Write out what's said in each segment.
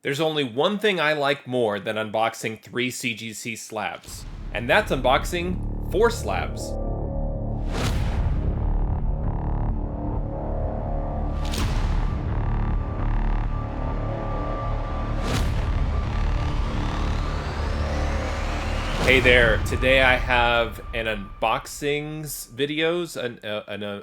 There's only one thing I like more than unboxing 3 CGC slabs, and that's unboxing 4 slabs. Hey there, today I have an an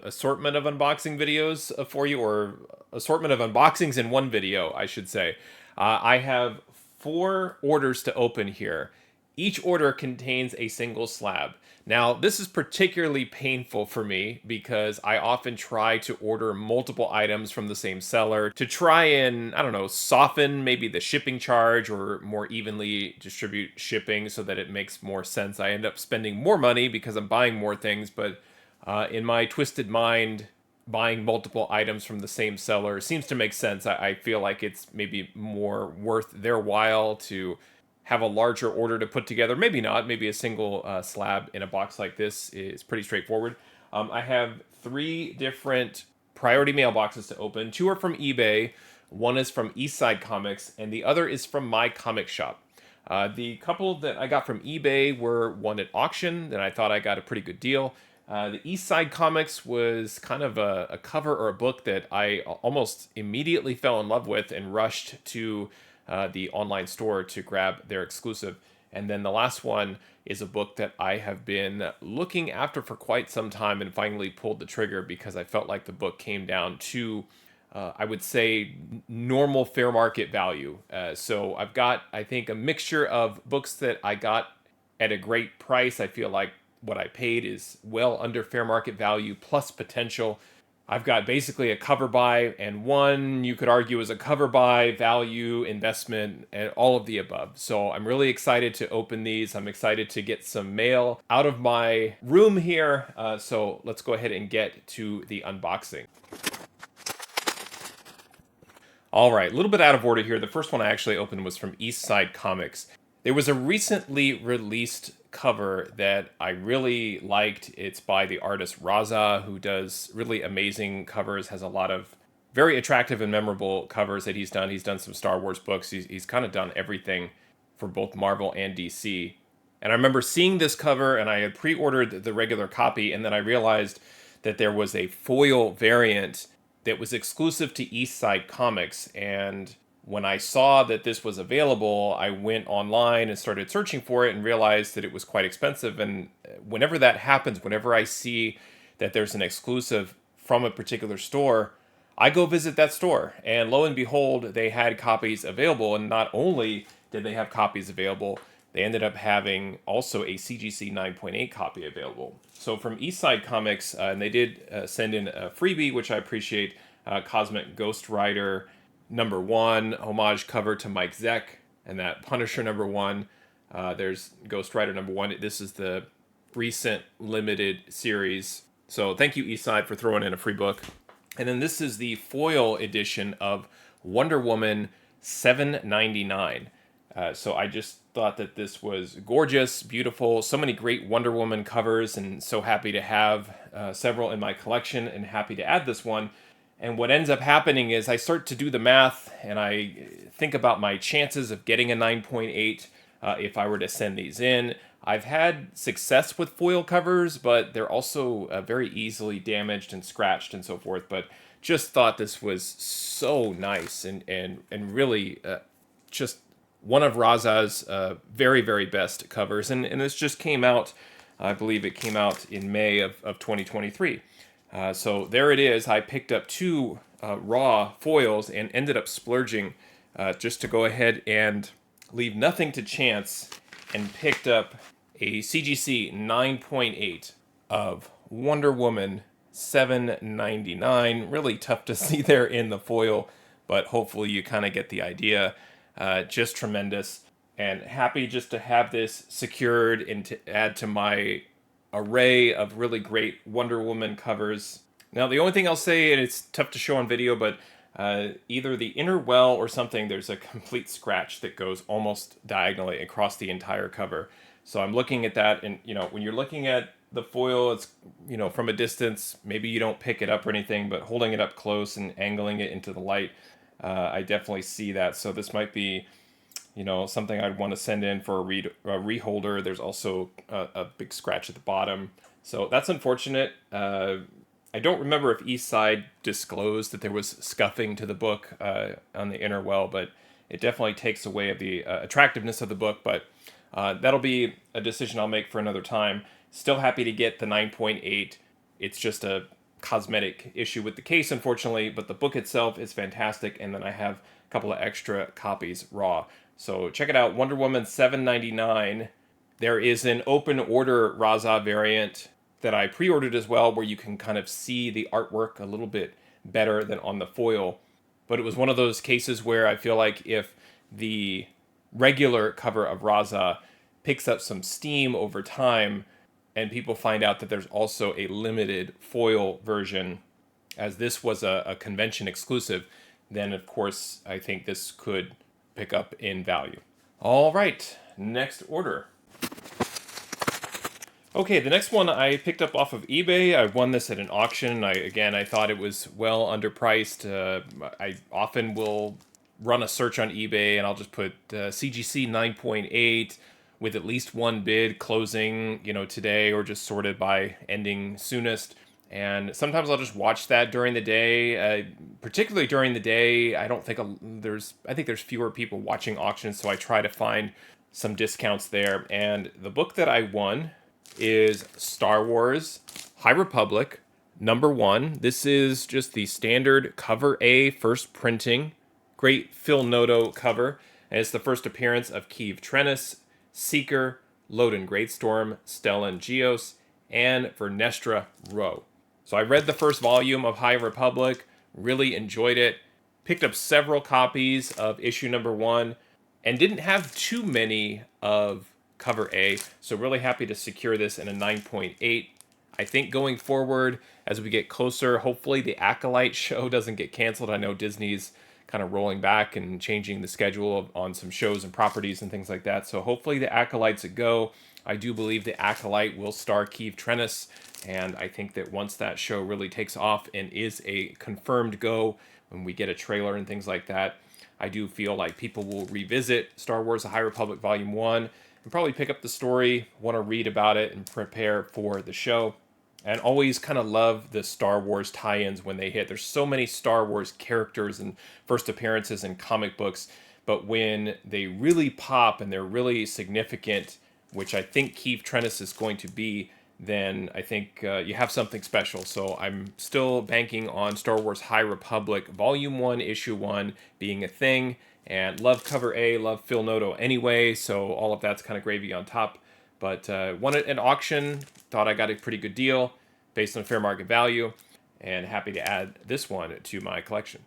assortment of unboxing videos for you, or assortment of unboxings in one video, I should say. I have 4 orders to open here. Each order contains a single slab. Now, this is particularly painful for me because I often try to order multiple items from the same seller to try and, I don't know, soften maybe the shipping charge or more evenly distribute shipping so that it makes more sense. I end up spending more money because I'm buying more things, but in my twisted mind, buying multiple items from the same seller seems to make sense. I feel like it's maybe more worth their while to have a larger order to put together. Maybe not. Maybe a single slab in a box like this is pretty straightforward. I have 3 different priority mail boxes to open. 2 are from eBay. One is from Eastside Comics, and the other is from my comic shop. The couple that I got from eBay were one at auction that I thought I got a pretty good deal. The Eastside Comics was kind of a cover or a book that I almost immediately fell in love with and rushed to the online store to grab their exclusive. And then the last one is a book that I have been looking after for quite some time and finally pulled the trigger because I felt like the book came down to, I would say, normal fair market value. So I've got, I think, a mixture of books that I got at a great price. I feel like what I paid is well under fair market value plus potential. I've got basically a cover buy and one you could argue is a cover buy, value, investment, and all of the above. So I'm really excited to open these. I'm excited to get some mail out of my room here. So let's go ahead and get to the unboxing. All right, a little bit out of order here. The first one I actually opened was from Eastside Comics. There was a recently released cover that I really liked. It's by the artist Raza, who does really amazing covers, has a lot of very attractive and memorable covers that he's done. He's done some Star Wars books. He's kind of done everything for both Marvel and DC. And I remember seeing this cover, and I had pre-ordered the regular copy, and then I realized that there was a foil variant that was exclusive to Eastside Comics, and when I saw that this was available, I went online and started searching for it and realized that it was quite expensive. And whenever that happens, whenever I see that there's an exclusive from a particular store, I go visit that store. And lo and behold, they had copies available. And not only did they have copies available, they ended up having also a CGC 9.8 copy available. So from Eastside Comics, and they did send in a freebie, which I appreciate, Cosmic Ghost Rider #1 homage cover to Mike Zeck, and that Punisher #1. There's Ghost Rider #1. This is the recent limited series. So thank you, Eastside, for throwing in a free book. And then this is the foil edition of Wonder Woman 799. So I just thought that this was gorgeous, beautiful, so many great Wonder Woman covers, and so happy to have several in my collection and happy to add this one. And what ends up happening is I start to do the math and I think about my chances of getting a 9.8 if I were to send these in. I've had success with foil covers, but they're also very easily damaged and scratched and so forth. But just thought this was so nice and really just one of Raza's very, very best covers. And this just came out, I believe it came out in May of 2023. So there it is. I picked up 2 raw foils and ended up splurging just to go ahead and leave nothing to chance and picked up a CGC 9.8 of Wonder Woman 799. Really tough to see there in the foil, but hopefully you kind of get the idea. Just tremendous, and happy just to have this secured and to add to my array of really great Wonder Woman covers. Now, the only thing I'll say, and it's tough to show on video, but either the inner well or something, there's a complete scratch that goes almost diagonally across the entire cover. So I'm looking at that, and when you're looking at the foil, it's from a distance, maybe you don't pick it up or anything, but holding it up close and angling it into the light, I definitely see that. So this might be, something I'd want to send in for a reholder. There's also a big scratch at the bottom. So that's unfortunate. I don't remember if Eastside disclosed that there was scuffing to the book on the inner well, but it definitely takes away of the attractiveness of the book. But that'll be a decision I'll make for another time. Still happy to get the 9.8. It's just a cosmetic issue with the case, unfortunately, but the book itself is fantastic, and then I have a couple of extra copies raw. So check it out, Wonder Woman 7.99. There is an open order Raza variant that I pre-ordered as well, where you can kind of see the artwork a little bit better than on the foil. But it was one of those cases where I feel like if the regular cover of Raza picks up some steam over time, and people find out that there's also a limited foil version, as this was a convention exclusive, then of course I think this could pick up in value. All right, next order. Okay, the next one I picked up off of eBay. I won this at an auction. I thought it was well underpriced. I often will run a search on eBay and I'll just put CGC 9.8 with at least one bid closing, today, or just sorted by ending soonest. And sometimes I'll just watch that during the day. Particularly during the day, I think there's fewer people watching auctions, so I try to find some discounts there. And the book that I won is Star Wars High Republic #1. This is just the standard cover A first printing. Great Phil Noto cover. And it's the first appearance of Keeve Trennis, Seeker, Loden Greatstorm, Stellan Geos, and Vernestra Rowe. So I read the first volume of High Republic, really enjoyed it, picked up several copies of issue #1, and didn't have too many of cover A, so really happy to secure this in a 9.8. I think going forward, as we get closer, hopefully the Acolyte show doesn't get canceled. I know Disney's kind of rolling back and changing the schedule on some shows and properties and things like that. So hopefully the Acolyte's a go. I do believe the Acolyte will star Keeve Trennis, and I think that once that show really takes off and is a confirmed go, when we get a trailer and things like that, I do feel like people will revisit Star Wars The High Republic Volume 1 and probably pick up the story, want to read about it, and prepare for the show. And always kind of love the Star Wars tie-ins when they hit. There's so many Star Wars characters and first appearances in comic books, but when they really pop and they're really significant, which I think Keeve Trennis is going to be, then I think you have something special. So I'm still banking on Star Wars High Republic Volume 1, Issue 1 being a thing, and love cover A, love Phil Noto anyway, so all of that's kind of gravy on top. But won it at auction, thought I got a pretty good deal based on fair market value, and happy to add this one to my collection.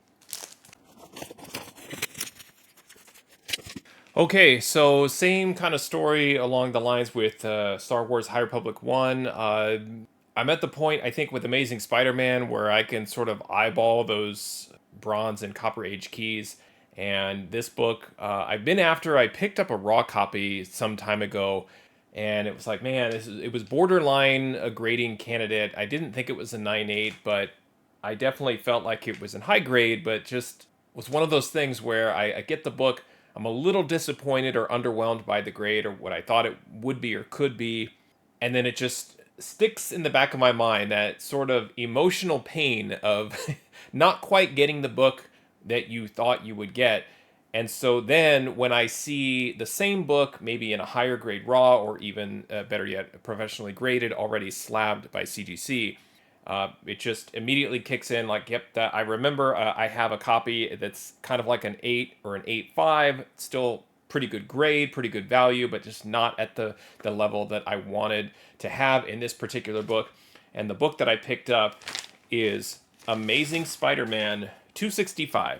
Okay, so same kind of story along the lines with Star Wars High Republic 1. I'm at the point, I think, with Amazing Spider-Man where I can sort of eyeball those Bronze and Copper Age keys. And this book, I picked up a raw copy some time ago, and it was like, man, it was borderline a grading candidate. I didn't think it was a 9.8, but I definitely felt like it was in high grade, but just was one of those things where I get the book, I'm a little disappointed or underwhelmed by the grade or what I thought it would be or could be, and then it just sticks in the back of my mind, that sort of emotional pain of not quite getting the book that you thought you would get. And so then when I see the same book, maybe in a higher grade raw, or even better yet, professionally graded, already slabbed by CGC, it just immediately kicks in like, yep, that I remember I have a copy that's kind of like an 8 or an 8.5, still pretty good grade, pretty good value, but just not at the level that I wanted to have in this particular book. And the book that I picked up is Amazing Spider-Man 265.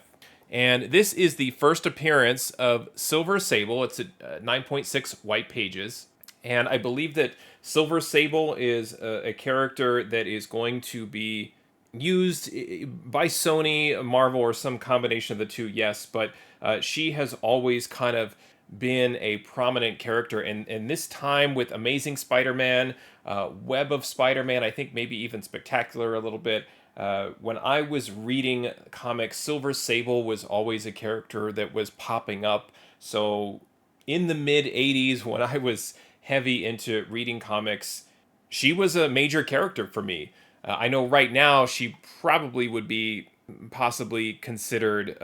And this is the first appearance of Silver Sable. It's at 9.6 white pages. And I believe that Silver Sable is a character that is going to be used by Sony, Marvel, or some combination of the two, yes. But she has always kind of been a prominent character. And this time with Amazing Spider-Man, Web of Spider-Man, I think maybe even Spectacular a little bit, When I was reading comics, Silver Sable was always a character that was popping up. So in the mid 80s, when I was heavy into reading comics, she was a major character for me. I know right now she probably would be possibly considered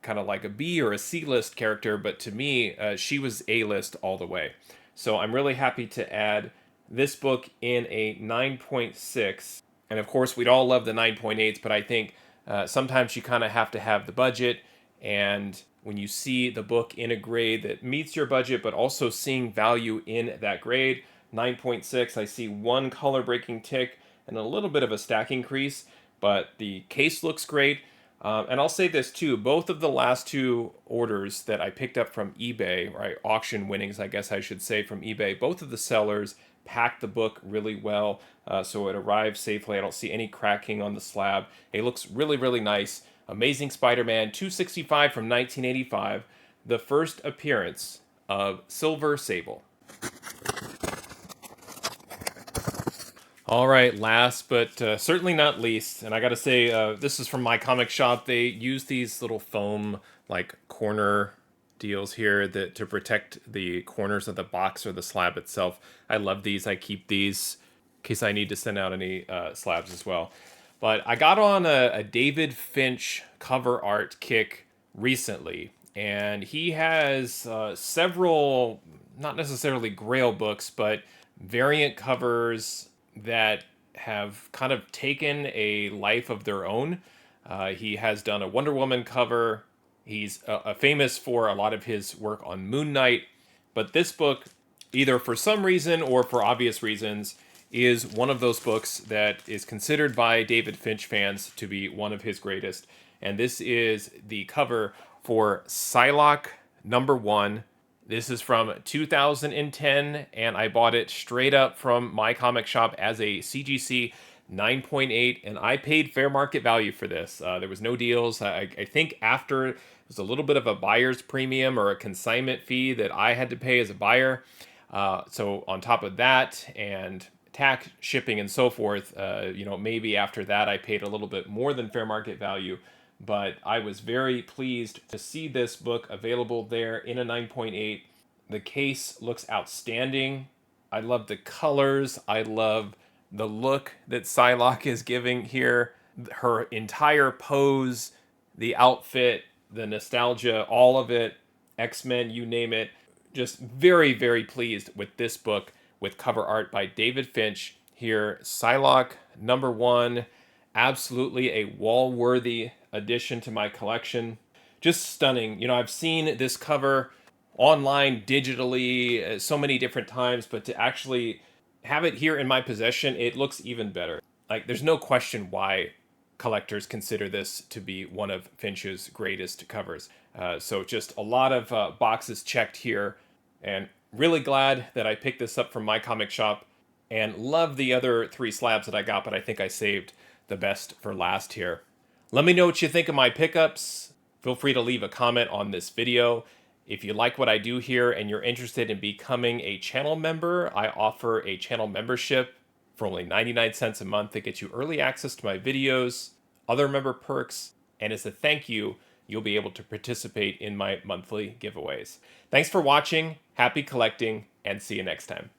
kind of like a B or a C list character, but to me, she was A list all the way. So I'm really happy to add this book in a 9.6. And of course, we'd all love the 9.8s, but I think sometimes you kind of have to have the budget. And when you see the book in a grade that meets your budget, but also seeing value in that grade, 9.6, I see one color breaking tick and a little bit of a stacking crease, but the case looks great. And I'll say this too, both of the last two orders that I picked up from eBay, right, auction winnings, I guess I should say, from eBay, both of the sellers packed the book really well, so it arrived safely. I don't see any cracking on the slab. It looks really, really nice. Amazing Spider-Man 265 from 1985, the first appearance of Silver Sable. All right, last but certainly not least, and I gotta say, this is from my comic shop. They use these little foam, like, corner deals here that to protect the corners of the box or the slab itself. I love these. I keep these in case I need to send out any slabs as well. But I got on a David Finch cover art kick recently, and he has several, not necessarily Grail books, but variant covers that have kind of taken a life of their own. He has done a Wonder Woman cover. He's famous for a lot of his work on Moon Knight. But this book, either for some reason or for obvious reasons, is one of those books that is considered by David Finch fans to be one of his greatest. And this is the cover for Psylocke #1. This is from 2010, and I bought it straight up from my comic shop as a CGC 9.8, and I paid fair market value for this. There was no deals. I think after it was a little bit of a buyer's premium or a consignment fee that I had to pay as a buyer. So on top of that and tax, shipping, and so forth, maybe after that I paid a little bit more than fair market value. But I was very pleased to see this book available there in a 9.8. The case looks outstanding. I love the colors. I love the look that Psylocke is giving here. Her entire pose, the outfit, the nostalgia, all of it, X-Men, you name it. Just very, very pleased with this book with cover art by David Finch here. Psylocke #1. Absolutely a wall-worthy addition to my collection. Just stunning. I've seen this cover online, digitally, so many different times, but to actually have it here in my possession, it looks even better. Like, there's no question why collectors consider this to be one of Finch's greatest covers. So just a lot of boxes checked here, and really glad that I picked this up from my comic shop, and love the other 3 slabs that I got, but I think I saved the best for last here. Let me know what you think of my pickups. Feel free to leave a comment on this video. If you like what I do here and you're interested in becoming a channel member, I offer a channel membership for only 99 cents a month that gets you early access to my videos, other member perks, and as a thank you, you'll be able to participate in my monthly giveaways. Thanks for watching, happy collecting, and see you next time.